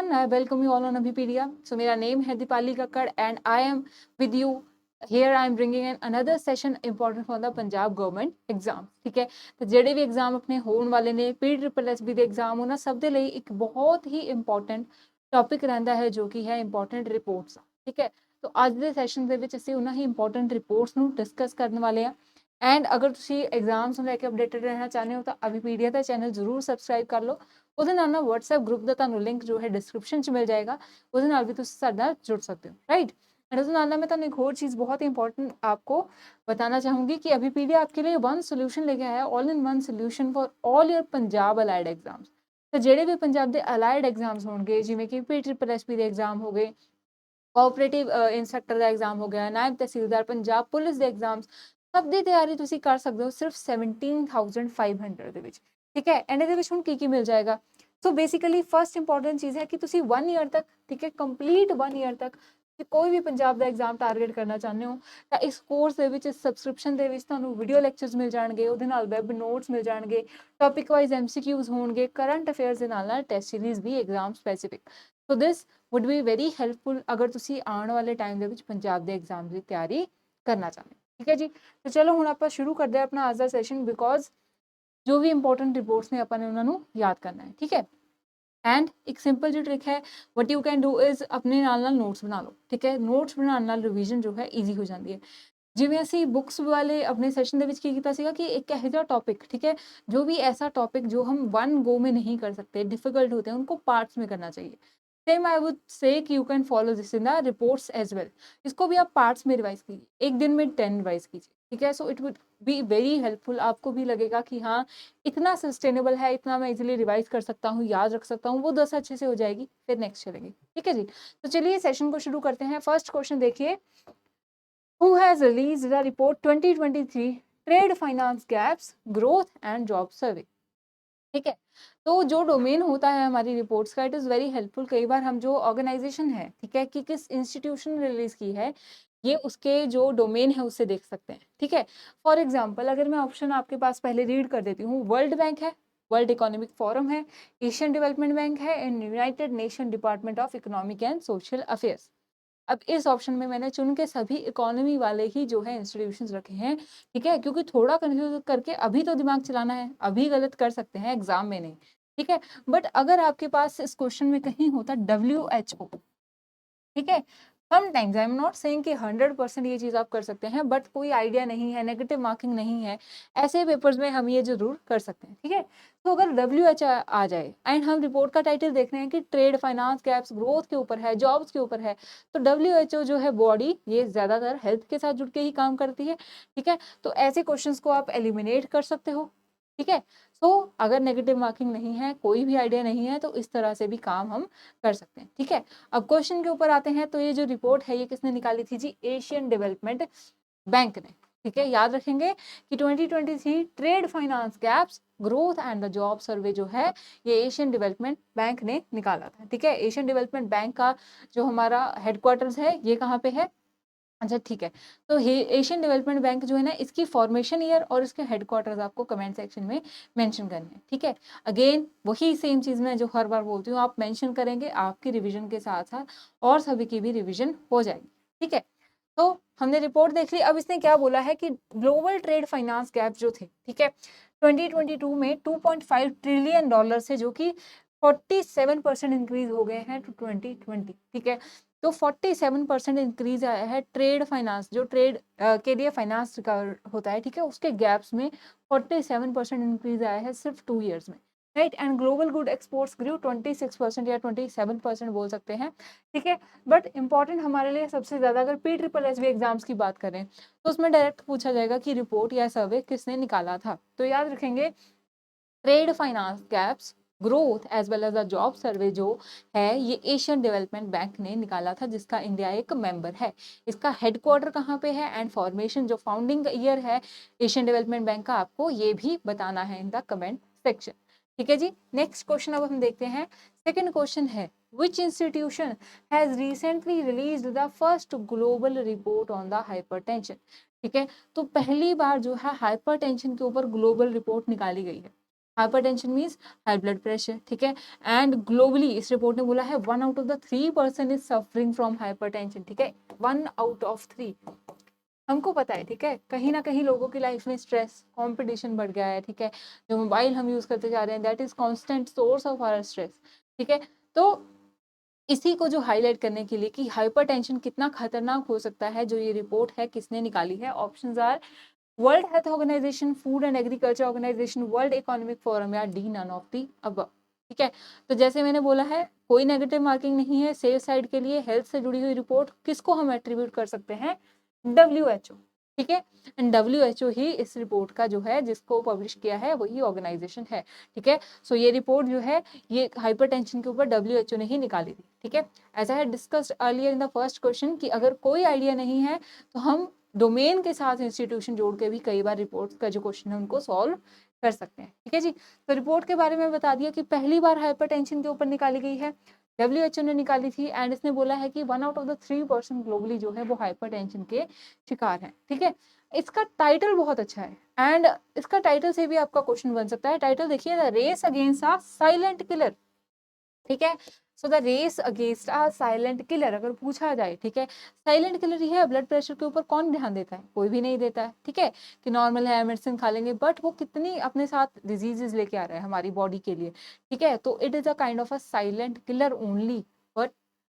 everyone, I welcome you all on Abhipedia. So मेरा name है Deepali Kakkar and I am with you. Here I am bringing in another session important for the Punjab government exam. ठीक है, तो ਜਿਹੜੇ ਵੀ exam अपने ਹੋਣ ਵਾਲੇ ਨੇ PSSB ਦੇ एग्जाम ਉਹਨਾਂ ਸਭ ਦੇ ਲਈ ਇੱਕ ਬਹੁਤ ਹੀ ਇੰਪੋਰਟੈਂਟ ਟੌਪਿਕ ਰਹਿੰਦਾ ਹੈ ਜੋ ਕਿ ਹੈ ਇੰਪੋਰਟੈਂਟ ਰਿਪੋਰਟਸ। ਠੀਕ ਹੈ, तो ਅੱਜ ਦੇ ਸੈਸ਼ਨ ਦੇ ਵਿੱਚ ਅਸੀਂ ਉਹਨਾਂ ਹੀ ਇੰਪੋਰਟੈਂਟ ਰਿਪੋਰਟਸ ਨੂੰ ਡਿਸਕਸ ਕਰਨ ਵਾਲੇ ਆ। ਐਂਡ ਅਗਰ ਤੁਸੀਂ ਐਗਜ਼ਾਮਸ ਨੂੰ ਲੈ ਕੇ ਅਪਡੇਟਡ ਰਹਿਣਾ ਚਾਹੁੰਦੇ ਹੋ ਤਾਂ ਅਭੀਪੀਡੀਆ ਦਾ ਚੈਨਲ ਜ਼ਰੂਰ ਸਬਸਕ੍ਰਾਈਬ ਕਰ ਲਓ। ਉਹਦੇ ਨਾਲ ਨਾ WhatsApp ਗਰੁੱਪ ਦਾ ਤੁਹਾਨੂੰ ਲਿੰਕ ਜੋ ਹੈ ਡਿਸਕ੍ਰਿਪਸ਼ਨ 'ਚ ਮਿਲ ਜਾਏਗਾ, ਉਹਦੇ ਨਾਲ ਵੀ ਤੁਸੀਂ ਸਾਡੇ ਨਾਲ जुड़ सकते हो, राइट। एंड उसके नाल मैं तो एक और चीज़ बहुत ही इंपॉर्टेंट आपको बताना चाहूँगी कि अभीपीडिया आपके लिए वन सोल्यूशन लेके आया, all in one solution for all your Punjab allied exams. तो ਜਿਹੜੇ ਵੀ ਪੰਜਾਬ ਦੇ ਅਲਾइड एग्जाम्स ਹੋਣਗੇ ਜਿਵੇਂ ਕਿ PSSB ਦੇ एग्जाम ਹੋ ਗਏ, ਕੋਆਪਰੇਟਿਵ ਇੰਸਪੈਕਟਰ ਦਾ एग्जाम ਹੋ ਗਿਆ, ਨਾਇਬ ਤਹਿਸੀਲਦਾਰ ਪੰਜਾਬ ਪੁਲਿਸ ਦੇ एग्जाम्स, ਸਭ ਦੀ ਤਿਆਰੀ ਤੁਸੀਂ ਕਰ ਸਕਦੇ ਹੋ ਸਿਰਫ 17,500 ਦੇ ਵਿੱਚ। ਠੀਕ ਹੈ, ਐਂਡ ਇਹਦੇ ਵਿੱਚ ਹੁਣ ਕੀ ਮਿਲ ਜਾਏਗਾ। ਸੋ ਬੇਸਿਕਲੀ ਫਸਟ ਇੰਪੋਰਟੈਂਟ ਚੀਜ਼ ਹੈ ਕਿ ਤੁਸੀਂ 1 ਈਅਰ ਤੱਕ, ਠੀਕ ਹੈ, ਕੰਪਲੀਟ 1 ਈਅਰ ਤੱਕ ਕੋਈ ਵੀ ਪੰਜਾਬ ਦਾ ਐਗਜ਼ਾਮ ਟਾਰਗੇਟ ਕਰਨਾ ਚਾਹੁੰਦੇ ਹੋ ਤਾਂ ਇਸ ਕੋਰਸ ਦੇ ਵਿੱਚ ਸਬਸਕ੍ਰਿਪਸ਼ਨ ਦੇ ਵਿੱਚ ਤੁਹਾਨੂੰ ਵੀਡੀਓ ਲੈਕਚਰਸ ਮਿਲ ਜਾਣਗੇ, ਉਹਦੇ ਨਾਲ ਵੈਬ ਨੋਟਸ ਮਿਲ ਜਾਣਗੇ, ਟੌਪਿਕ ਵਾਈਜ਼ MCQs ਹੋਣਗੇ, ਕਰੰਟ ਅਫੇਅਰਸ ਦੇ ਨਾਲ ਟੈਸਟ ਸੀਰੀਜ਼ ਵੀ exam specific. So this would be very helpful ਅਗਰ ਤੁਸੀਂ ਆਉਣ ਵਾਲੇ ਟਾਈਮ ਦੇ ਵਿੱਚ ਪੰਜਾਬ ਦੇ ਐਗਜ਼ਾਮ ਦੀ ਤਿਆਰੀ ਕਰਨਾ ਚਾਹੁੰਦੇ ਹੋ। ਠੀਕ ਹੈ ਜੀ, तो चलो ਹੁਣ ਆਪਾਂ ਸ਼ੁਰੂ ਕਰਦੇ ਹਾਂ ਆਪਣਾ ਅੱਜ ਦਾ ਸੈਸ਼ਨ, ਬਿਕੋਜ਼ ਜੋ ਵੀ ਇੰਪੋਰਟੈਂਟ ਰਿਪੋਰਟਸ ਨੇ ਆਪਾਂ ਨੇ ਉਹਨਾਂ ਨੂੰ ਯਾਦ ਕਰਨਾ ਹੈ। ਠੀਕ ਹੈ, ਐਂਡ ਇੱਕ ਸਿੰਪਲ ਜਿਹੀ ਟ੍ਰਿਕ ਹੈ, ਵਟ ਯੂ ਕੈਨ ਡੂ ਇਜ਼ ਆਪਣੇ ਨਾਲ ਨੋਟਸ ਬਣਾ ਲਓ। ਠੀਕ ਹੈ, ਨੋਟਸ ਬਣਾਉਣ ਨਾਲ ਰਿਵੀਜ਼ਨ ਜੋ ਹੈ ਈਜ਼ੀ ਹੋ ਜਾਂਦੀ ਹੈ। ਜਿਵੇਂ ਅਸੀਂ ਬੁੱਕਸ ਵਾਲੇ ਆਪਣੇ सेशन ਦੇ ਵਿੱਚ ਕੀ ਕੀਤਾ ਸੀਗਾ कि एक ਇਹੋ ਜਿਹਾ टॉपिक, ठीक है, जो भी ऐसा टॉपिक जो हम वन गो में नहीं कर सकते, डिफिकल्ट होते हैं, उनको पार्ट्स में करना चाहिए। सेम आई वुड से कि you can follow this in the reports as well. इसको भी आप पार्ट्स में रिवाइज कीजिए, एक दिन में 10 रिवाइज कीजिए। ठीक है, so it would be very helpful. आपको भी लगेगा कि हाँ इतना सस्टेनेबल है, इतना मैं इजीली रिवाइज कर सकता हूँ, याद रख सकता हूँ, वो 10 अच्छे से हो जाएगी, फिर नेक्स्ट चलेगी। ठीक है जी, तो चलिए सेशन को शुरू करते हैं। फर्स्ट क्वेश्चन देखिए, who has released the report 2023 trade finance gaps growth and job survey. ठीक है, तो जो डोमेन होता है हमारी रिपोर्ट्स का, इट इज़ वेरी हेल्पफुल। कई बार हम जो ऑर्गेनाइजेशन है, ठीक है, कि किस इंस्टीट्यूशन ने रिलीज की है, ये उसके जो डोमेन है उससे देख सकते हैं। ठीक है, फॉर एग्जांपल अगर मैं ऑप्शन आपके पास पहले रीड कर देती हूँ, वर्ल्ड बैंक है, वर्ल्ड इकोनॉमिक फोरम है, एशियन डेवलपमेंट बैंक है, and United nation department of economic and social affairs. अब इस ऑप्शन में मैंने चुन के सभी इकोनॉमी वाले ही जो है इंस्टीट्यूशंस रखे हैं। ठीक है, क्योंकि थोड़ा कंफ्यूज करके अभी तो दिमाग चलाना है, अभी गलत कर सकते हैं, एग्जाम में नहीं। ठीक है, बट अगर आपके पास इस क्वेश्चन में कहीं होता WHO, ठीक है, sometimes I am not saying कि 100% ये चीज़ आप कर सकते हैं, बट कोई आइडिया नहीं है, नेगेटिव मार्किंग नहीं है, ऐसे पेपर्स में हम ये जरूर कर सकते हैं। ठीक है, तो अगर WHO आ जाए एंड हम रिपोर्ट का टाइटल देख रहे हैं कि ट्रेड फाइनेंस गैप्स ग्रोथ के ऊपर है, जॉब्स के ऊपर है, तो WHO जो है बॉडी, ये ज़्यादातर हेल्थ के साथ जुड़ के ही काम करती है। ठीक है, तो ऐसे क्वेश्चंस को आप एलिमिनेट कर सकते हो। ठीक है, सो अगर नेगेटिव मार्किंग नहीं है, कोई भी आइडिया नहीं है, तो इस तरह से भी काम हम कर सकते हैं। ठीक है, अब क्वेश्चन के ऊपर आते हैं। तो ये जो रिपोर्ट है ये किसने निकाली थी जी? एशियन डेवलपमेंट बैंक ने। ठीक है, याद रखेंगे कि 2023 trade finance gaps growth and the job survey जो है ये एशियन डेवलपमेंट बैंक ने निकाला था। ठीक है, एशियन डेवलपमेंट बैंक का जो हमारा हेडक्वार्टर्स है ये कहाँ पे है? अच्छा ठीक है, तो एशियन डेवलपमेंट बैंक जो है ना, इसकी फॉर्मेशन ईयर और इसके हेडक्वार्टर्स आपको कमेंट सेक्शन में मेंशन करने हैं। ठीक है, अगेन वही सेम चीज़ मैं जो हर बार बोलती हूँ, आप मेंशन करेंगे, आपकी रिवीजन के साथ साथ और सभी की भी रिवीजन हो जाएगी। ठीक है, तो हमने रिपोर्ट देख ली। अब इसने क्या बोला है कि ग्लोबल ट्रेड फाइनेंस गैप जो थे, ठीक है, 2022 में $2.5 ट्रिलियन से जो कि 47% इंक्रीज हो गए हैं टू 2020। ठीक है, तो 47% इंक्रीज आया है ट्रेड फाइनेंस, जो ट्रेड के लिए फाइनेंस होता है, ठीक है, उसके गैप्स में 47% इंक्रीज आया है सिर्फ 2 ईयर्स में। Right, and global good exports grew 26% या 27% बोल सकते हैं। ठीक है, बट इंपॉर्टेंट हमारे लिए सबसे ज़्यादा अगर PSSB एग्जाम्स की बात करें तो उसमें डायरेक्ट पूछा जाएगा कि रिपोर्ट या सर्वे किसने निकाला था। तो याद रखेंगे trade finance gaps growth as well as the job survey जो है ये एशियन डेवलपमेंट बैंक ने निकाला था, जिसका इंडिया एक मेंबर है। इसका हेडक्वार्टर कहाँ पे है एंड फॉर्मेशन जो फाउंडिंग ईयर है एशियन डेवलपमेंट बैंक का, आपको ये भी बताना है इन द कमेंट सेक्शन। ठीक है जी, नेक्स्ट क्वेश्चन अब हम देखते हैं। सेकंड क्वेश्चन है, which institution has recently released the first global report on the hypertension। ठीक है, तो पहली बार जो है हाइपरटेंशन के ऊपर ग्लोबल रिपोर्ट निकाली गई है। Hypertension means high blood pressure, ठीक है। एंड ग्लोबली इस रिपोर्ट ने बोला है 1 out of the 3 person is suffering from hypertension, ठीक है, 1 out of 3 हमको पता है, ठीक है, कहीं ना कहीं लोगों की लाइफ में स्ट्रेस, कंपटीशन बढ़ गया है, ठीक है, जो मोबाइल हम यूज करते जा रहे हैं that is constant source of our stress, ठीक है। तो इसी को जो हाईलाइट करने के लिए कि हाइपरटेंशन कितना खतरनाक हो सकता है, जो ये रिपोर्ट है किसने निकाली है, options are World health Organization, Food and Agriculture Organization, World Economic Forum, या D none of the above, ठीक है। तो जैसे मैंने बोला है कोई नेगेटिव मार्किंग नहीं है, सेफ साइड के लिए हेल्थ से जुड़ी हुई रिपोर्ट किसको हम एट्रीब्यूट कर सकते हैं, WHO, ठीक है। एंड WHO ही इस रिपोर्ट का जो है जिसको पब्लिश किया है वही ऑर्गेनाइजेशन है, ठीक है। सो ये रिपोर्ट जो है ये हाइपरटेंशन के ऊपर WHO ने ही निकाली थी, ठीक है। As I had discussed earlier in the first question कि अगर कोई आइडिया नहीं है तो हम डोमेन के साथ इंस्टीट्यूशन जोड़ के भी कई बार रिपोर्ट का जो क्वेश्चन है उनको सॉल्व कर सकते हैं, ठीक है जी। तो रिपोर्ट के बारे में बता दिया कि पहली बार हाइपरटेंशन के ऊपर निकाली गई है, WHO ने निकाली थी, एंड इसने बोला है कि 1 out of the 3 person globally जो है वो हाइपरटेंशन के शिकार हैं, ठीक है। इसका टाइटल बहुत अच्छा है, एंड इसका टाइटल से भी आपका क्वेश्चन बन सकता है। टाइटल देखिए, the race against a silent killer, ठीक है। So the race against a silent killer अगर पूछा जाए, ठीक है, साइलेंट किलर ही है, ब्लड प्रेशर के ऊपर कौन ध्यान देता है, कोई भी नहीं देता है, ठीक है, कि नॉर्मल है मेडिसिन खा लेंगे, बट वो कितनी अपने साथ डिजीजेस लेके आ रहा है हमारी बॉडी के लिए, ठीक है। तो it is a kind of a silent killer only but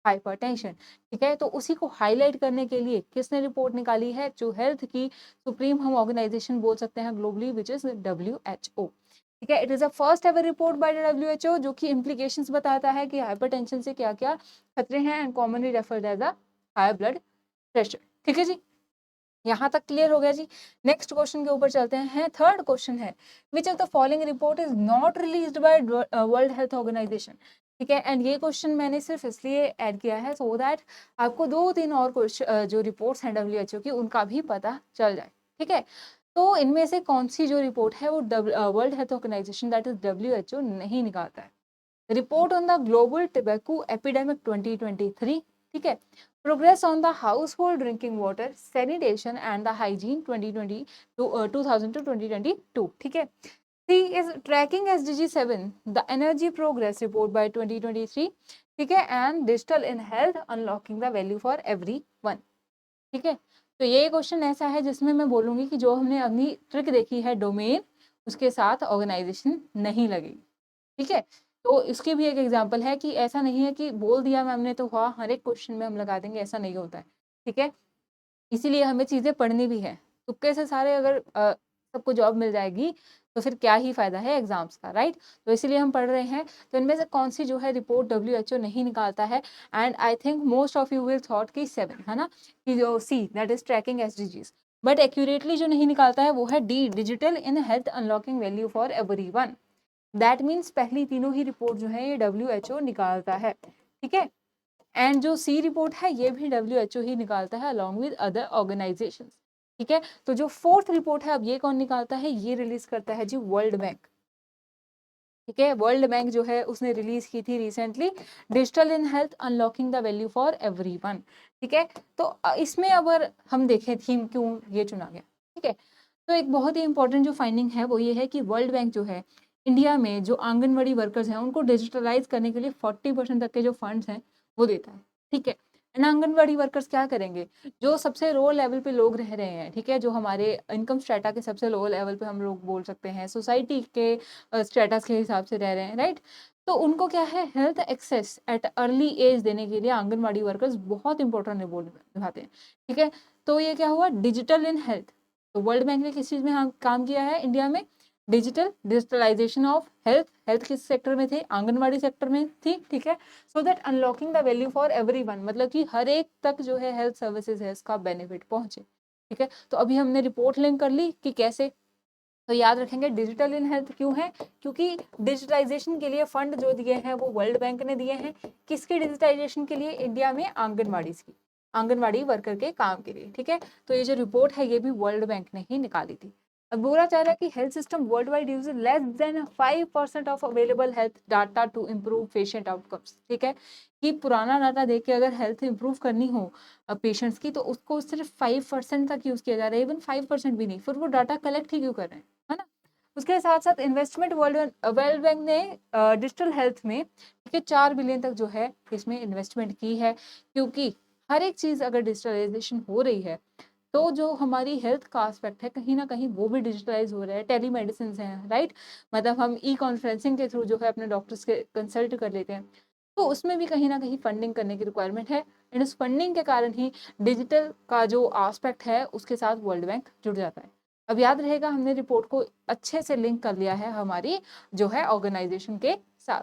hypertension, ठीक है। तो उसी को हाईलाइट करने के लिए किसने रिपोर्ट निकाली है, जो हेल्थ की सुप्रीम हम ऑर्गेनाइजेशन बोल सकते हैं ग्लोबली, विच इज WHO, ठीक है। It is a first ever report by WHO जो कि इम्प्लीकेशंस बताता है कि हाइपरटेंशन से क्या क्या खतरे हैं, and commonly referred as a high blood pressure, ठीक है जी। यहाँ तक क्लियर हो गया जी। नेक्स्ट क्वेश्चन के ऊपर चलते हैं। थर्ड क्वेश्चन है which of the following report is not released by world health organisation, ठीक है। एंड ये क्वेश्चन मैंने सिर्फ इसलिए ऐड किया है सो दैट आपको 2-3 और क्वेश्चन जो रिपोर्ट्स हैं WHO की उनका भी पता चल जाए, ठीक है। तो इनमें से कौन सी जो रिपोर्ट है वो world health organisation that is WHO नहीं निकालता है। Report on the global tobacco epidemic 2023, ठीक है। Progress on the household drinking water sanitation and the hygiene 2020 2000 to 2022, ठीक है। C is tracking SDG 7 the energy progress report by 2023, ठीक है, and digital in health unlocking the value for everyone, ठीक है। तो ये क्वेश्चन ऐसा है जिसमें मैं बोलूंगी कि जो हमने अभी ट्रिक देखी है डोमेन उसके साथ ऑर्गेनाइजेशन नहीं लगेगी, ठीक है। तो इसकी भी एक एग्जांपल है कि ऐसा नहीं है कि बोल दिया मैम ने तो हाँ हर एक क्वेश्चन में हम लगा देंगे, ऐसा नहीं होता है, ठीक है। इसीलिए हमें चीजें पढ़नी भी है। तुक्के से सारे अगर सबको जॉब मिल जाएगी तो फिर क्या ही फायदा है एग्जाम्स का, राइट। तो इसीलिए हम पढ़ रहे हैं। तो इनमें से कौन सी जो है रिपोर्ट WHO नहीं निकालता है, and I think most of you will thought कि 7 है ना, कि जो C that is tracking SDGs, but accurately जो नहीं निकालता है वो है D digital in health unlocking value for everyone. That means पहली तीनों ही रिपोर्ट जो है ये WHO निकालता है, ठीक है। एंड जो C रिपोर्ट है ये भी WHO ही निकालता है अलॉन्ग विद अदर ऑर्गेनाइजेशंस, ठीक है। तो जो फोर्थ रिपोर्ट है अब ये कौन निकालता है, ये रिलीज करता है जी वर्ल्ड बैंक, ठीक है। वर्ल्ड बैंक जो है उसने रिलीज की थी recently digital in health unlocking the value for everyone, ठीक है। तो इसमें अगर हम देखें थीम क्यों ये चुना गया, ठीक है, तो एक बहुत ही इंपॉर्टेंट जो फाइंडिंग है वो ये है कि वर्ल्ड बैंक जो है इंडिया में जो आंगनवाड़ी वर्कर्स हैं उनको डिजिटलाइज करने के लिए 40% तक के जो फंड्स हैं वो देता है, ठीक है। एंड आंगनवाड़ी वर्कर्स क्या करेंगे, जो सबसे लो लेवल पे लोग रह रहे हैं, ठीक है, जो हमारे इनकम स्टेटा के सबसे लो लेवल पे हम लोग बोल सकते हैं, सोसाइटी के स्टेटस के हिसाब से रह रहे हैं, राइट। तो उनको क्या है health access at early age देने के लिए आंगनवाड़ी वर्कर्स बहुत इंपॉर्टेंट रोल निभाते हैं, ठीक है। तो ये क्या हुआ डिजिटल इन हेल्थ, तो वर्ल्ड बैंक ने किस चीज में काम किया है इंडिया में, डिजिटलाइजेशन ऑफ हेल्थ। हेल्थ किस सेक्टर में थे, आंगनवाड़ी सेक्टर में थी, ठीक है। So that unlocking the value for everyone, मतलब कि हर एक तक जो है हेल्थ सर्विसेज है इसका बेनिफिट पहुंचे, ठीक है। तो अभी हमने रिपोर्ट लिंक कर ली कि कैसे, तो याद रखेंगे डिजिटल इन हेल्थ क्यों है, क्योंकि डिजिटलाइजेशन के लिए फंड जो दिए हैं वो वर्ल्ड बैंक ने दिए हैं, किसके डिजिटाइजेशन के लिए, इंडिया में आंगनवाड़ी की, आंगनवाड़ी वर्कर के काम के लिए, ठीक है। तो ये जो रिपोर्ट है ये भी वर्ल्ड बैंक ने ही निकाली थी। अब बोला जा रहा है कि health system world wide use less than 5% of available health data to improve patient outcomes, ठीक है, कि पुराना डाटा देख के अगर हेल्थ इंप्रूव करनी हो पेशेंट्स की तो उसको सिर्फ 5% तक यूज किया जा रहा है, इवन 5% भी नहीं, फिर वो डाटा कलेक्ट ही क्यों कर रहे हैं, है ना। उसके साथ साथ इन्वेस्टमेंट वर्ल्ड बैंक ने डिजिटल हेल्थ में ठीक है 4 बिलियन तक जो है इसमें इन्वेस्टमेंट की है, क्योंकि हर एक चीज अगर डिजिटलाइजेशन हो रही है तो जो हमारी हेल्थ का एस्पेक्ट है कहीं ना कहीं वो भी डिजिटलाइज हो रहा है। टेलीमेडिसिन है, राइट, मतलब हम ई कॉन्फ्रेंसिंग के थ्रू जो है अपने डॉक्टर्स के कंसल्ट कर लेते हैं, तो उसमें भी कहीं ना कहीं फंडिंग करने की रिक्वायरमेंट है। एंड उस फंडिंग के कारण ही डिजिटल का जो एस्पेक्ट है उसके साथ वर्ल्ड बैंक जुड़ जाता है। अब याद रहेगा हमने रिपोर्ट को अच्छे से लिंक कर लिया है हमारी जो है ऑर्गेनाइजेशन के साथ।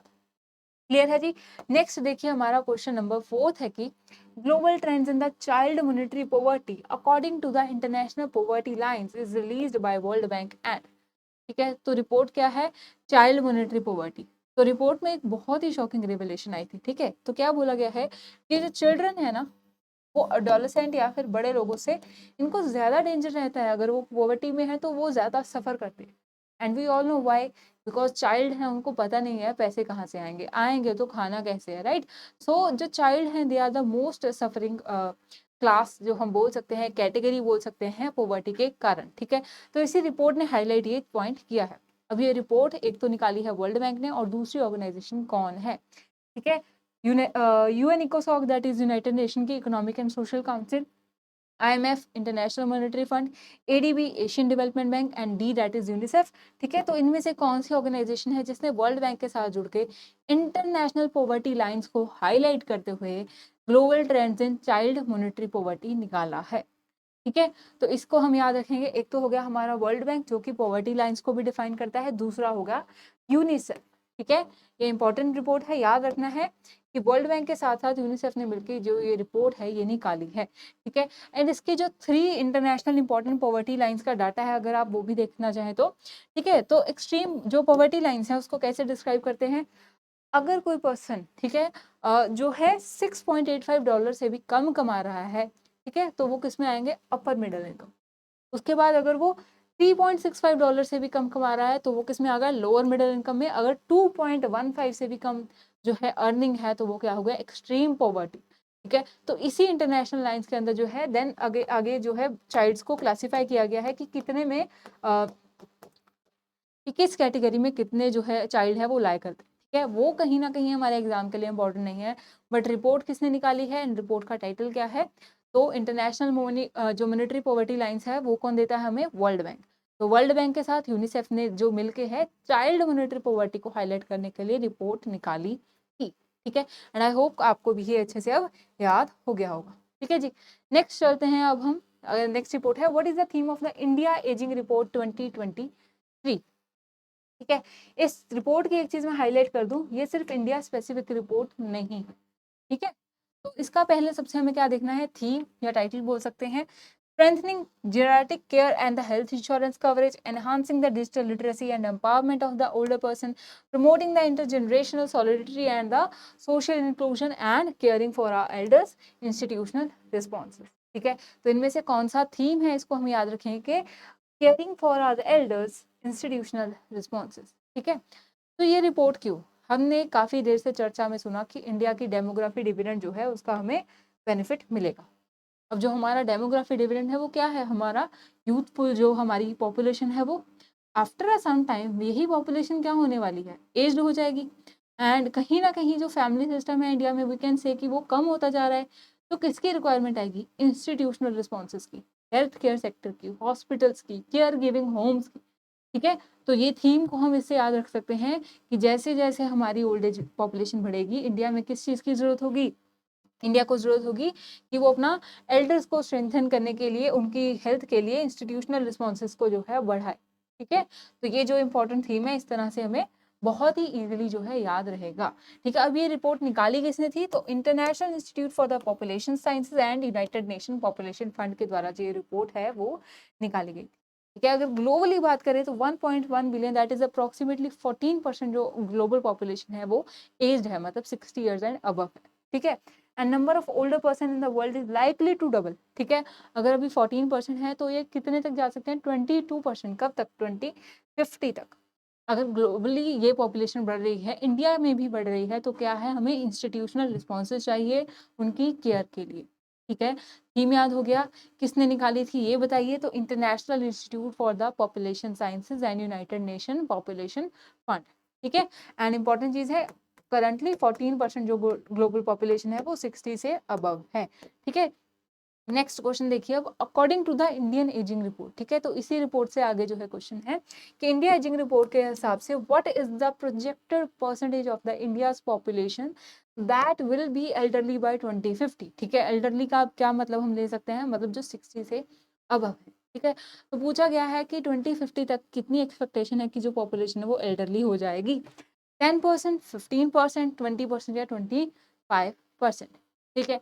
क्लियर है जी। नेक्स्ट देखिए हमारा क्वेश्चन नंबर 4 है कि global trends in the child monetary poverty according to the international poverty lines is released by world bank and, ठीक है, तो रिपोर्ट क्या है, चाइल्ड मॉनेटरी पॉवर्टी। तो रिपोर्ट में एक बहुत ही शॉकिंग रिवेलेशन आई थी, ठीक है, तो क्या बोला गया है कि जो चिल्ड्रन है ना वो अडोलेसेंट या फिर बड़े लोगों से इनको ज्यादा डेंजर रहता है, अगर वो पॉवर्टी में है तो वो ज्यादा सफर करते हैं। And we all know why, because child है उनको पता नहीं है पैसे कहाँ से आएंगे, आएंगे तो खाना कैसे है, राइट। सो जो चाइल्ड हैं they are the most suffering class, जो हम बोल सकते हैं कैटेगरी बोल सकते हैं पॉवर्टी के कारण, ठीक है। तो इसी रिपोर्ट ने हाईलाइट ये पॉइंट किया है। अब ये रिपोर्ट एक तो निकाली है वर्ल्ड बैंक ने और दूसरी ऑर्गेनाइजेशन कौन है, ठीक है, यूएन इकोसॉक दैट इज यूनाइटेड नेशन की Economic and Social Council, IMF International Monetary Fund, ADB Asian Development Bank and D that is UNICEF, ठीक है। तो इनमें से कौन सी ऑर्गेनाइजेशन है जिसने वर्ल्ड बैंक के साथ जुड़ के इंटरनेशनल पॉवर्टी लाइंस को हाईलाइट करते हुए global trends in child monetary poverty निकाला है, ठीक है। तो इसको हम याद रखेंगे, एक तो हो गया हमारा वर्ल्ड बैंक जो कि पॉवर्टी लाइंस को भी डिफाइन करता है, दूसरा होगा यूनिसेफ, ठीक है। ये इंपॉर्टेंट रिपोर्ट है, याद रखना है कि वर्ल्ड बैंक के साथ साथ यूनिसेफ ने मिलकर जो ये रिपोर्ट है ये निकाली है, ठीक है। एंड इसके जो 3 इंटरनेशनल इंपॉर्टेंट पॉवर्टी लाइंस का डाटा है अगर आप वो भी देखना चाहें तो, ठीक है, तो एक्सट्रीम जो पॉवर्टी लाइंस है उसको कैसे डिस्क्राइब करते हैं, अगर कोई पर्सन, ठीक है, जो है $6.85 से भी कम कमा रहा है, ठीक है, तो वो किस में आएंगे, अपर मिडिल इनकम। उसके बाद अगर वो $3.65 से भी कम कमा रहा है तो वो किस में आ गया, लोअर मिडिल इनकम में। अगर 2.15 से भी कम जो है अर्निंग है तो वो क्या हो गया, एक्सट्रीम पॉवर्टी, ठीक है। तो इसी इंटरनेशनल लाइंस के अंदर जो है देन आगे आगे जो है चाइल्ड्स को क्लासिफाई किया गया है कि कितने में कि किस कैटेगरी में कितने जो है चाइल्ड है वो लाई करते हैं, ठीक है। वो कहीं ना कहीं हमारे एग्जाम के लिए इंपॉर्टेंट नहीं है, बट रिपोर्ट किसने निकाली है एंड रिपोर्ट का टाइटल क्या है, तो इंटरनेशनल जो मॉनेटरी पॉवर्टी लाइंस है वो कौन देता है हमें, वर्ल्ड बैंक। तो वर्ल्ड बैंक के साथ यूनिसेफ ने जो मिलके है चाइल्ड मॉनेटरी पॉवर्टी को हाईलाइट करने के लिए रिपोर्ट निकाली थी, ठीक है। एंड आई होप आपको भी ये अच्छे से अब याद हो गया होगा, ठीक है जी। नेक्स्ट चलते हैं अब हम, नेक्स्ट रिपोर्ट है what is the theme of the India ageing report 2023, ठीक है। इस रिपोर्ट की एक चीज मैं हाईलाइट कर दूं, ये सिर्फ इंडिया स्पेसिफिक रिपोर्ट नहीं है, ठीक है। तो इसका पहले सबसे हमें क्या देखना है, थीम या टाइटल बोल सकते हैं, strengthening geriatric care and the health insurance coverage, enhancing the digital literacy and empowerment of the older person, promoting the intergenerational solidarity and the social inclusion and caring for our elders, institutional responses, ठीक है। तो इनमें से कौन सा theme है इसको हम याद रखेंगे कि caring for our elders, institutional responses, ठीक है। तो ये रिपोर्ट क्यों, हमने काफी देर से चर्चा में सुना कि इंडिया की डेमोग्राफी डिविडेंड जो है उसका हमें बेनिफिट मिलेगा। अब जो हमारा डेमोग्राफी डिविडेंड है वो क्या है, हमारा यूथफुल जो हमारी पॉपुलेशन है वो आफ्टर अ सम टाइम यही पॉपुलेशन क्या होने वाली है, एज्ड हो जाएगी। एंड कहीं ना कहीं जो फैमिली सिस्टम है इंडिया में वी कैन से कि वो कम होता जा रहा है, तो किसकी रिक्वायरमेंट आएगी, इंस्टीट्यूशनल रिस्पॉन्सेज की, हेल्थ केयर सेक्टर की, हॉस्पिटल्स की, केयर गिविंग होम्स की, ठीक है। तो ये थीम को हम इससे याद रख सकते हैं कि जैसे जैसे हमारी ओल्ड एज पॉपुलेशन बढ़ेगी इंडिया में किस चीज की जरूरत होगी, इंडिया को जरूरत होगी कि वो अपना एल्डर्स को स्ट्रेंथन करने के लिए उनकी हेल्थ के लिए इंस्टीट्यूशनल रिस्पॉन्सेज को जो है बढ़ाए, ठीक है। तो ये जो इंपॉर्टेंट थीम है इस तरह से हमें बहुत ही इजीली जो है याद रहेगा, ठीक है। अब ये रिपोर्ट निकाली किसने थी, तो international institute for the population sciences and United nation population fund के द्वारा जो ये रिपोर्ट है वो निकाली गई, ठीक है। अगर ग्लोबली बात करें तो 1.1 बिलियन दैट इज अप्रोक्सीमेटली 14% जो ग्लोबल पॉपुलेशन है वो एज्ड है, मतलब 60 ईयर्स एंड अबव है, ठीक है। And number of older person in the world is likely to double, ठीक है। अगर अभी 14% है तो ये कितने तक जा सकते हैं, 22%, कब तक, 2050 तक। अगर ग्लोबली ये पॉपुलेशन बढ़ रही है, इंडिया में भी बढ़ रही है, तो क्या है, हमें इंस्टीट्यूशनल रिस्पॉन्सेज चाहिए उनकी केयर के लिए, ठीक है, थीम याद हो गया, किसने निकाली थी ये बताइए, तो international institute for the population sciences and United nation population fund, ठीक है। एंड इंपॉर्टेंट चीज है, करंटली 14% जो ग्लोबल पॉपुलेशन है वो 60 से अबव है, ठीक है। नेक्स्ट क्वेश्चन देखिए अब, according to the Indian ageing report, ठीक है, तो इसी रिपोर्ट से आगे जो है क्वेश्चन है कि इंडिया एजिंग रिपोर्ट के हिसाब से what is the projected percentage of the India's population that will be elderly by 2050, ठीक है। एल्डरली का क्या मतलब हम ले सकते हैं, मतलब जो 60 से अबव है, ठीक है। तो पूछा गया है कि 2050 तक कितनी एक्सपेक्टेशन है कि जो पॉपुलेशन है वो एल्डरली हो जाएगी, 10%, 15%, 20% या 25%, ठीक है।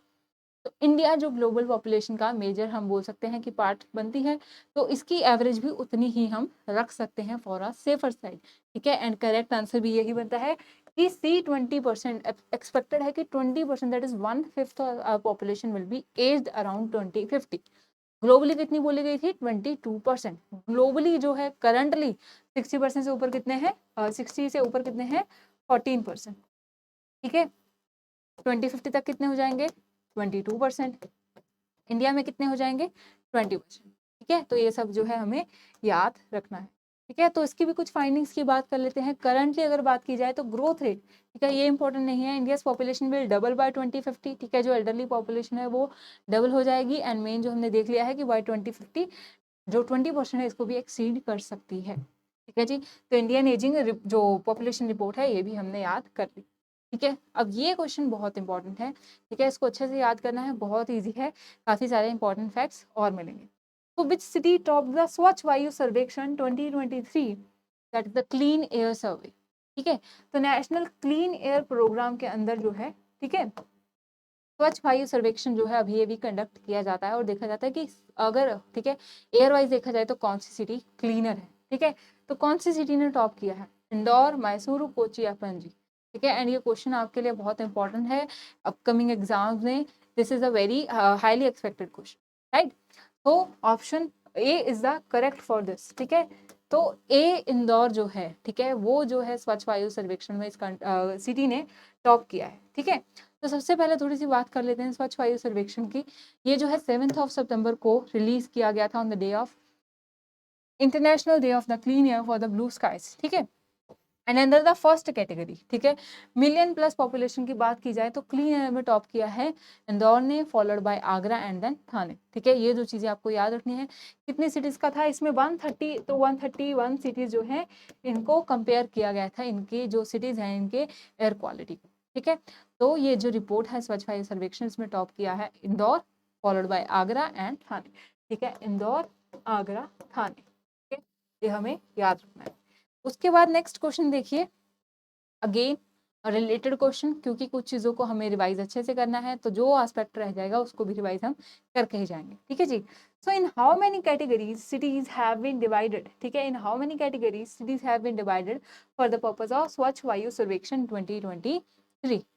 तो इंडिया जो ग्लोबल पॉपुलेशन का मेजर हम बोल सकते हैं कि पार्ट बनती है, तो इसकी एवरेज भी उतनी ही हम रख सकते हैं फॉर अ सेफर साइड, ठीक है। एंड करेक्ट आंसर भी यही बनता है कि सी 20% एक्सपेक्टेड है कि 20% that is 1/5 population will be aged around 2050। Globally कितनी बोली गई थी, 22%। ग्लोबली जो है करंटली 60% से ऊपर कितने हैं, 60 से ऊपर कितने हैं, 14%, ठीक है। 2050 तक कितने हो जाएंगे, 22%। इंडिया में कितने हो जाएंगे, 20%, ठीक है। तो ये सब जो है हमें याद रखना है, ठीक है। तो इसकी भी कुछ फाइंडिंग्स की बात कर लेते हैं। करंटली अगर बात की जाए तो ग्रोथ रेट, ठीक है, ये इंपॉर्टेंट नहीं है, India population will double by 2050, ठीक है। जो एल्डरली पॉपुलेशन है वो डबल हो जाएगी, एंड मेन जो हमने देख लिया है कि बाय 2050 जो 20% है इसको भी एक्सीड कर सकती है, ठीक है जी। तो इंडियन एजिंग जो पॉपुलेशन रिपोर्ट है ये भी हमने याद कर ली, ठीक है। अब ये क्वेश्चन बहुत इंपॉर्टेंट है, ठीक है, इसको अच्छे से याद करना है, बहुत ईजी है, काफी सारे इंपॉर्टेंट फैक्ट्स और मिलेंगे। तो विच सिटी टॉप द स्वच्छ Vayu Sarvekshan 2023, that is the clean air survey, ठीक है। तो नेशनल क्लीन एयर प्रोग्राम के अंदर जो है, ठीक है, स्वच्छ वायु सर्वेक्षण जो है अभी ये भी कंडक्ट किया जाता है और देखा जाता है कि अगर, ठीक है, एयर वाइज देखा जाए तो कौन सी सिटी क्लीनर है, ठीक है। तो कौन सी सिटी ने टॉप किया है, इंदौर, मैसूरू, कोची या पणजी, ठीक है। एंड ये क्वेश्चन आपके लिए बहुत इंपॉर्टेंट है अपकमिंग एग्जाम्स में, this is a very highly expected question, right. तो option A is the correct for this, ठीक है। तो ए इंदौर जो है, ठीक है, वो जो है स्वच्छ वायु सर्वेक्षण में इस सिटी ने टॉप किया है, ठीक है। तो सबसे पहले थोड़ी सी बात कर लेते हैं स्वच्छ वायु सर्वेक्षण की। ये जो है 7 सितंबर को रिलीज किया गया था on the day of international day of the clean air for the blue skies, ठीक है। And under the first category, ठीक है, मिलियन प्लस पॉपुलेशन की बात की जाए तो क्लीन एयर में टॉप किया है इंदौर ने, followed by Agra and then Thane, ठीक है। ये जो चीजें आपको याद रखनी है, कितनी सिटीज का था इसमें 130, तो 131 सिटीज जो है इनको कंपेयर किया गया था, इनके जो सिटीज हैं इनके एयर क्वालिटी को, ठीक है। तो ये जो रिपोर्ट है स्वच्छ वायु सर्वेक्षण, इसमें टॉप किया है Indore, followed by Agra and Thane, ठीक है। इंदौर, आगरा, थाने, ठीक है, ये हमें याद रखना है। उसके बाद नेक्स्ट क्वेश्चन देखिए, अगेन रिलेटेड क्वेश्चन, क्योंकि कुछ चीजों को हमें रिवाइज अच्छे से करना है, तो जो एस्पेक्ट रह जाएगा उसको भी रिवाइज हम करके ही जाएंगे, ठीक है जी। So in how many categories cities have been divided, ठीक है, in how many categories cities have been divided for the purpose of Swachh Vayu Sarvekshan 2023,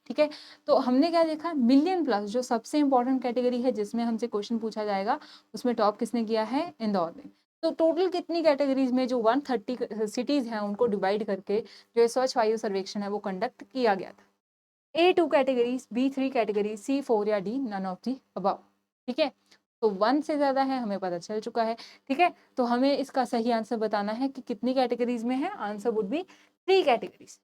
ठीक है। तो हमने क्या देखा, मिलियन प्लस जो सबसे इंपॉर्टेंट कैटेगरी है जिसमें हमसे क्वेश्चन पूछा जाएगा, उसमें टॉप किसने किया है, इंदौर ने। तो टोटल कितनी कैटेगरीज में जो 130 सिटीज हैं उनको डिवाइड करके जो स्वच्छ वायु सर्वेक्षण है वो कंडक्ट किया गया था। A2 categories, B3 category, C4 या D none of the above, ठीक है। तो 1 से ज्यादा है हमें पता चल चुका है, ठीक है। तो हमें इसका सही आंसर बताना है कि कितनी कैटेगरीज में है, आंसर वुड बी 3 कैटेगरीज,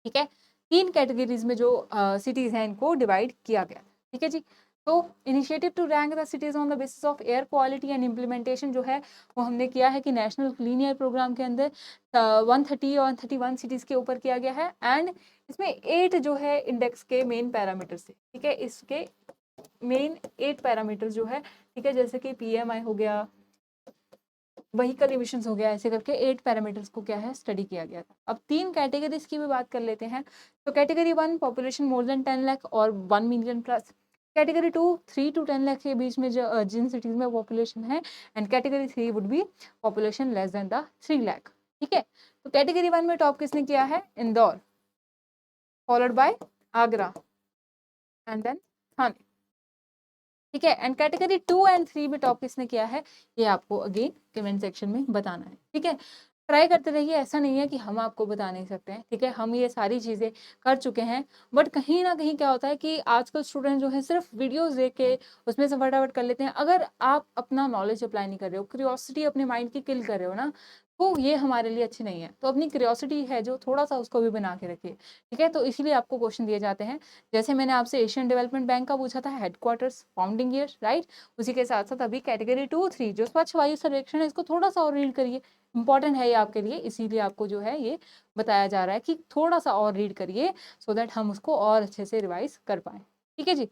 ठीक है। 3 कैटेगरीज में जो सिटीज हैं इनको डिवाइड किया गया, ठीक है जी। तो initiative to rank the cities on the basis of air quality and implementation जो है वो हमने किया है कि नेशनल क्लीन एयर प्रोग्राम के अंदर 130 और 131 सिटीज के ऊपर किया गया है। एंड इसमें 8 जो है इंडेक्स के मेन पैरामीटर्स थे, ठीक है। इसके मेन 8 पैरामीटर्स जो है, ठीक है, जैसे कि PMI हो गया, व्हीकल इमिशंस हो गया, ऐसे करके 8 पैरामीटर्स को क्या है स्टडी किया गया था। अब 3 कैटेगरीज की भी बात कर लेते हैं। तो category 1 population more than 10 lakh और 1 million plus, category 2 3 to 10 lakh के बीच में जो जिन सिटीज में पॉपुलेशन है, and category 3 would be population less than the 3 lakh, ठीक है। तो कैटेगरी 1 में टॉप किसने किया है, Indore, followed by Agra and then Thane, ठीक है। एंड कैटेगरी 2 एंड 3 में टॉप किसने किया है, ये आपको अगेन कमेंट सेक्शन में बताना है, ठीक है। ट्राई करते रहिए, ऐसा नहीं है कि हम आपको बता नहीं सकते हैं, ठीक है, हम ये सारी चीज़ें कर चुके हैं। बट कहीं न कहीं क्या होता है कि आजकल स्टूडेंट जो है सिर्फ वीडियोज़ देख के उसमें से फटाफट कर लेते हैं। अगर आप अपना नॉलेज अप्लाई नहीं कर रहे हो, क्यूरियोसिटी अपने माइंड की किल कर रहे हो ना, तो ये हमारे लिए अच्छी नहीं है। तो अपनी क्यूरियोसिटी है जो थोड़ा-सा उसको भी बना के रखिए, ठीक है? तो इसीलिए आपको क्वेश्चन दिए जाते हैं। जैसे मैंने आपसे एशियन डेवलपमेंट बैंक का पूछा था, हेडक्वार्टर्स, फाउंडिंग ईयर, राइट? उसी के साथ-साथ अभी कैटेगरी 2, 3 जो स्वच्छ वायु सर्वेक्षण है, इसको थोड़ा-सा और रीड करिए। इम्पोर्टेंट है ये आपके लिए, इसीलिए आपको जो है ये बताया जा रहा है कि थोड़ा-सा और रीड करिए सो दैट हम उसको और अच्छे से रिवाइज़ कर पाएँ। ठीक है जी?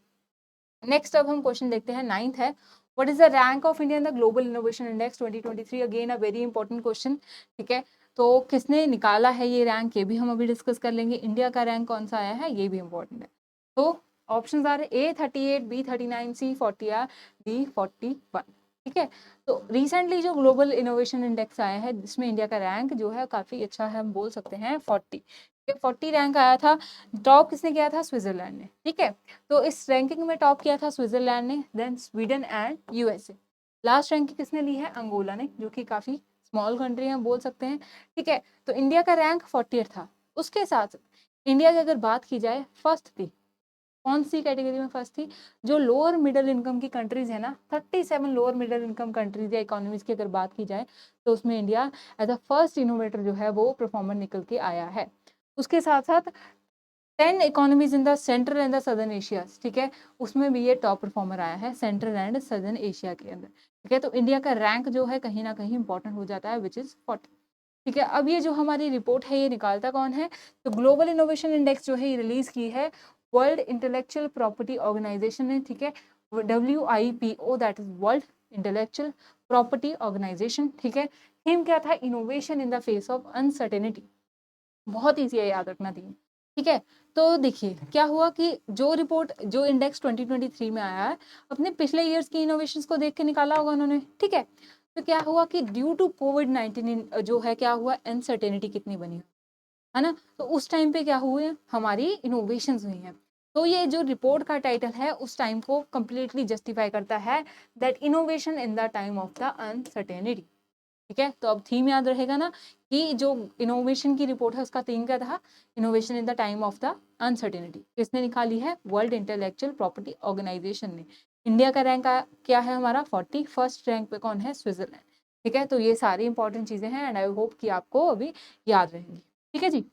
नेक्स्ट अब हम क्वेश्चन देखते हैं, 9th है, what is the rank of India in the global innovation index 2023? Again a very important question, ठीक है? तो किसने निकाला है ये रैंक, ये भी हम अभी डिस्कस कर लेंगे। इंडिया का रैंक कौन सा आया है, ये भी इंपॉर्टेंट है। तो ऑप्शंस आ रहे, ए 38, बी 39, सी 40 या डी 41, ठीक है? तो रिसेंटली जो ग्लोबल इनोवेशन इंडेक्स आया है जिसमें इंडिया का रैंक जो है काफी अच्छा है, हम बोल सकते हैं 40, 40 रैंक आया था। टॉप किसने किया था, स्विट्जरलैंड ने, ठीक है? तो इस रैंकिंग में टॉप किया था स्विट्जरलैंड ने, then Sweden and USA. Last ranking किसने ली है, अंगोला ने, जो कि काफी स्मॉल कंट्री है बोल सकते हैं, ठीक है? तो इंडिया का रैंक 40 था। उसके साथ इंडिया की अगर बात की जाए, फर्स्ट थी, कौन सी कैटेगरी में फर्स्ट थी, जो लोअर मिडिल इनकम की कंट्रीज है ना, 37 लोअर मिडिल इनकम कंट्रीज या इकोनॉमीज की अगर बात की जाए, तो उसमें India as a first innovator जो है वो परफॉर्मर निकल के आया है। उसके साथ साथ 10 economies in the central and the southern Asia, ठीक है, उसमें भी ये टॉप परफॉर्मर आया है सेंट्रल एंड सदर्न एशिया के अंदर, ठीक है? तो इंडिया का रैंक जो है कहीं ना कहीं इंपॉर्टेंट हो जाता है, विच इज 40, ठीक है? अब ये जो हमारी रिपोर्ट है ये निकालता कौन है, तो ग्लोबल इनोवेशन इंडेक्स जो है ये रिलीज की है वर्ल्ड इंटेलेक्चुअल प्रॉपर्टी ऑर्गेनाइजेशन ने, ठीक है? WIPO, that is world intellectual property organisation, ठीक है? थीम क्या था, innovation in the face of uncertainty. बहुत ईजी है याद रखना थीम, ठीक है? तो देखिए क्या हुआ कि जो रिपोर्ट, जो इंडेक्स 2023 में आया है, अपने पिछले ईयर्स की इनोवेशंस को देख के निकाला होगा उन्होंने, ठीक है? तो क्या हुआ कि ड्यू टू कोविड-19 जो है क्या हुआ, अनसर्टेनिटी कितनी बनी है ना? तो उस टाइम पे क्या हुए, हमारी इनोवेशंस हुई हैं। तो ये जो रिपोर्ट का टाइटल है उस टाइम को कंप्लीटली जस्टिफाई करता है, that innovation in the time of the uncertainty, ठीक है? तो अब थीम याद रहेगा ना कि जो इनोवेशन की रिपोर्ट है उसका थीम क्या था, innovation in the time of the uncertainty. किसने निकाली है, वर्ल्ड इंटेलेक्चुअल प्रॉपर्टी ऑर्गेनाइजेशन ने। इंडिया का रैंक क्या है हमारा, 40, फर्स्ट रैंक पे कौन है, स्विट्जरलैंड, ठीक है? तो ये सारी इंपॉर्टेंट चीजें हैं एंड आई होप कि आपको अभी याद रहेंगी, ठीक है जी?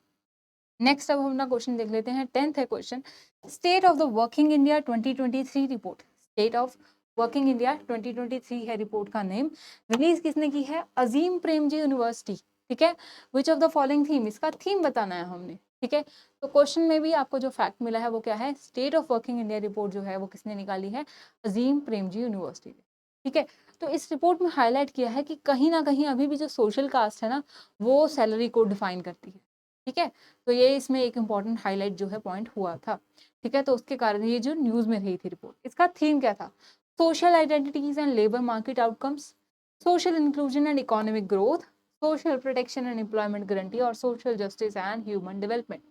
नेक्स्ट अब हम अपना क्वेश्चन देख लेते हैं, 10th है question, state of the working India 2023 report. State of working India 2023 है रिपोर्ट का नेम, रिलीज किसने की है, अजीम प्रेमजी यूनिवर्सिटी, ठीक है? Which of the following theme, इसका थीम बताना है हमने, ठीक है? तो क्वेश्चन में भी आपको जो फैक्ट मिला है वो क्या है, state of working India report जो है वो किसने निकाली है, अजीम प्रेमजी यूनिवर्सिटी, ठीक है? तो इस रिपोर्ट में हाईलाइट किया है कि कहीं ना कहीं अभी भी जो सोशल कास्ट है ना, वो सैलरी को डिफाइन करती है, ठीक है? तो ये इसमें एक इम्पॉर्टेंट हाईलाइट जो है पॉइंट हुआ था, ठीक है? तो उसके कारण ये जो न्यूज में रही थी रिपोर्ट, इसका थीम क्या था, social identities and labour market outcomes, social inclusion and economic growth, social protection and employment guarantee और social justice and human development,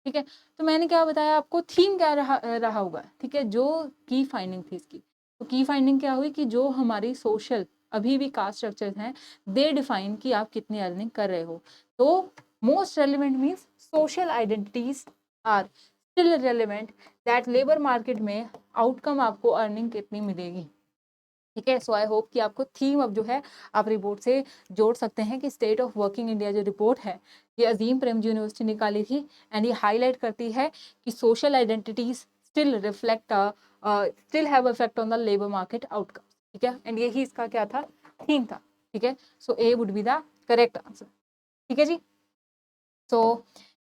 ठीक है? तो मैंने क्या बताया आपको, थीम क्या रहा होगा, ठीक है? जो की फाइंडिंग थी इसकी, तो की फाइंडिंग क्या हुई कि जो हमारी सोशल अभी भी कास्ट स्ट्रक्चर्स हैं, दे डिफाइन कि आप कितनी अर्निंग कर रहे हो। तो most relevant means social identities are still relevant, that labour market में आउटकम आपको अर्निंग कितनी मिलेगी, ठीक है? सो आई होप कि आपको थीम अब जो है आप रिपोर्ट से जोड़ सकते हैं कि स्टेट ऑफ वर्किंग इंडिया जो रिपोर्ट है ये अजीम प्रेमजी यूनिवर्सिटी निकाली थी एंड ये हाईलाइट करती है कि social identities still reflect still have effect on the labour market outcome, ठीक है? एंड यही इसका क्या था, थीम था, ठीक है? So A would be the correct answer, ठीक है जी? सो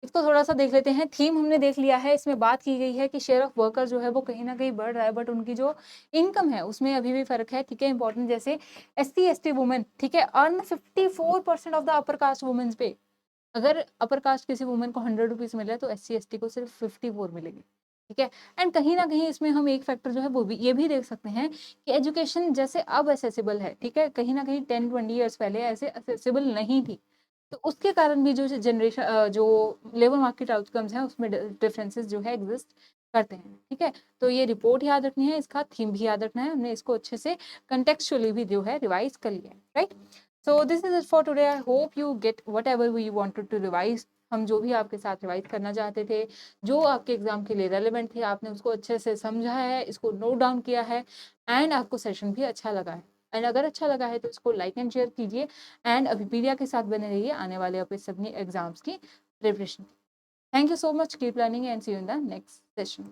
इसको थोड़ा सा देख लेते हैं, थीम हमने देख लिया है, इसमें बात की गई है कि शेयर ऑफ वर्कर जो है वो कहीं ना कहीं बढ़ रहा है, बट उनकी जो इनकम है उसमें अभी भी फर्क है, ठीक है? इंपॉर्टेंट जैसे SC ST वुमेन, ठीक है, earn 54% of the upper caste women's pay. अगर अपर कास्ट किसी वुमेन को 100 रुपीज मिले तो SC ST को सिर्फ 54 मिलेगी, ठीक है? एंड कहीं ना कहीं इसमें हम एक फैक्टर जो है वो भी ये भी देख सकते हैं कि एजुकेशन जैसे अब एसेसिबल है, ठीक है, कहीं ना कहीं 10-20 ईयर्स पहले ऐसे एसेसिबल नहीं थी, तो उसके कारण भी जो जनरेशन जो लेबर मार्केट आउटकम्स हैं उसमें डिफरेंसेस जो है एग्जिस्ट करते हैं, ठीक है? तो ये रिपोर्ट याद रखनी है, इसका थीम भी याद रखना है, हमने इसको अच्छे से कंटेक्चुअली भी जो है रिवाइज कर लिया है, right? So this is it for today. I hope you get whatever we wanted to revise. हम जो भी आपके साथ रिवाइज करना चाहते थे, जो आपके एग्जाम के लिए रेलेवेंट थे, आपने उसको अच्छे से समझा है, इसको नोट डाउन किया है, एंड आपको सेशन भी अच्छा लगा है। एंड अगर अच्छा लगा है तो इसको लाइक एंड शेयर कीजिए, एंड विकिपीडिया के साथ बने रहिए आने वाले अपने सभी एग्जाम्स की preparation. Thank you so much, keep learning and see you in the next session.